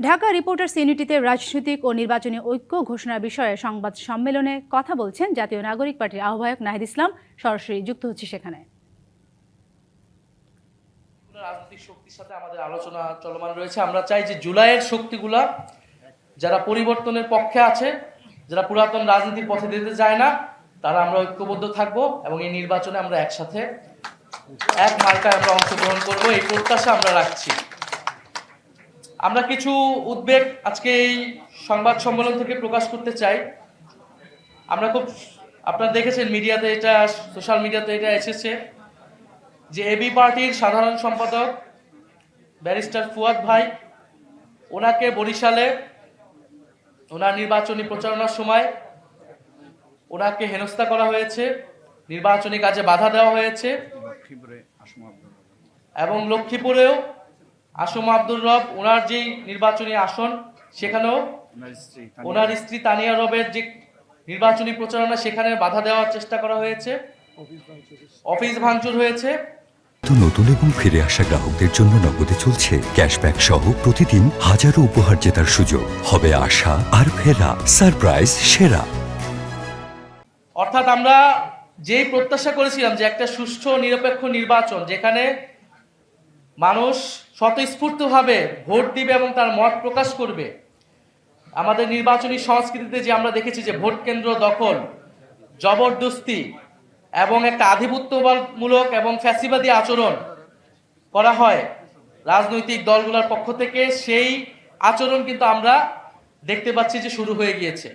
Dhaka reporters ইউনিটিতে রাজনৈতিক ও নির্বাচনী ঐক্য ঘোষণার বিষয়ে সংবাদ সম্মেলনে কথা বলছেন জাতীয় নাগরিক পার্টির আহ্বায়ক নাহিদ ইসলাম। সরাসরি যুক্ত হচ্ছে সেখানে। রাজনৈতিক শক্তির সাথে আমাদের আলোচনা চলমান রয়েছে। আমরা চাই যে জুলাইয়ের শক্তিগুলা যারা পরিবর্তনের পক্ষে আছে, যারা পুরাতন রাজনীতির পথে যেতে চায় না, তারা আমরা ঐক্যবদ্ধ থাকব এবং এই নির্বাচনে আমরা একসাথে এক মার্কায় আমরা অংশগ্রহণ করব, এই প্রত্যাশা আমরা রাখছি। আমরা কিছু উদ্বেগ আজকে এই সংবাদ সম্মেলন থেকে প্রকাশ করতে চাই। আপনারা দেখেছেন মিডিয়াতে, এটা সোশ্যাল মিডিয়াতে এটা এসেছে যে এবি পার্টির সাধারণ সম্পাদক ব্যারিস্টার ফুয়াদ ভাই, ওনাকে বরিশালে ওনার নির্বাচনী প্রচারণার সময় ওনাকে হেনস্থা করা হয়েছে, নির্বাচনী কাজে বাধা দেওয়া হয়েছে এবং লক্ষ্মীপুরেও আসম আব্দুর রব, ওনার যেই নির্বাচনী আসন, সেখানেও ওনার স্ত্রী তানিয়া রবের যে নির্বাচনী প্রচারণা, সেখানে বাধা দেওয়ার চেষ্টা করা হয়েছে, অফিস ভাঙচুর হয়েছে। নতুন এবং ফিরে আসা গ্রাহকদের জন্য নগদে চলছে ক্যাশব্যাক সহ প্রতিদিন হাজারো উপহার জেতার সুযোগ। হবে আশা আর ফেরা, সারপ্রাইজ সেরা। অর্থাৎ আমরা যেই প্রত্যাশা করেছিলাম যে একটা সুষ্ঠু নিরপেক্ষ নির্বাচন, যেখানে মানুষ স্বতঃস্ফূর্তভাবে ভোট দিবে এবং তার মত প্রকাশ করবে। আমাদের নির্বাচনী সংস্কৃতিতে যে আমরা দেখেছি যে ভোট কেন্দ্র দখল, জবরদস্তি এবং একটা আধিপত্যমূলক এবং ফ্যাসিবাদী আচরণ করা হয় রাজনৈতিক দলগুলোর পক্ষ থেকে, সেই আচরণ কিন্তু আমরা দেখতে পাচ্ছি যে শুরু হয়ে গিয়েছে।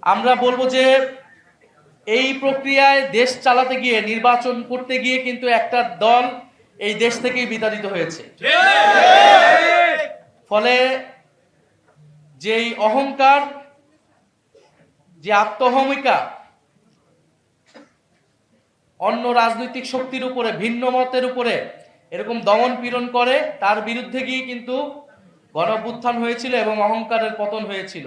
আমরা বলবো যে এই প্রক্রিয়ায় দেশ চালাতে গিয়ে, নির্বাচন করতে গিয়ে কিন্তু একটা দল এই দেশ থেকেই বিতাড়িত হয়েছে। ফলে যেই অহংকার, যে আত্মহমিকা অন্য রাজনৈতিক শক্তির উপরে, ভিন্ন মতের উপরে এরকম দমন পীড়ন করে, তার বিরুদ্ধে গিয়ে কিন্তু গণ অভ্যুত্থান হয়েছিল এবং অহংকারের পতন হয়েছিল।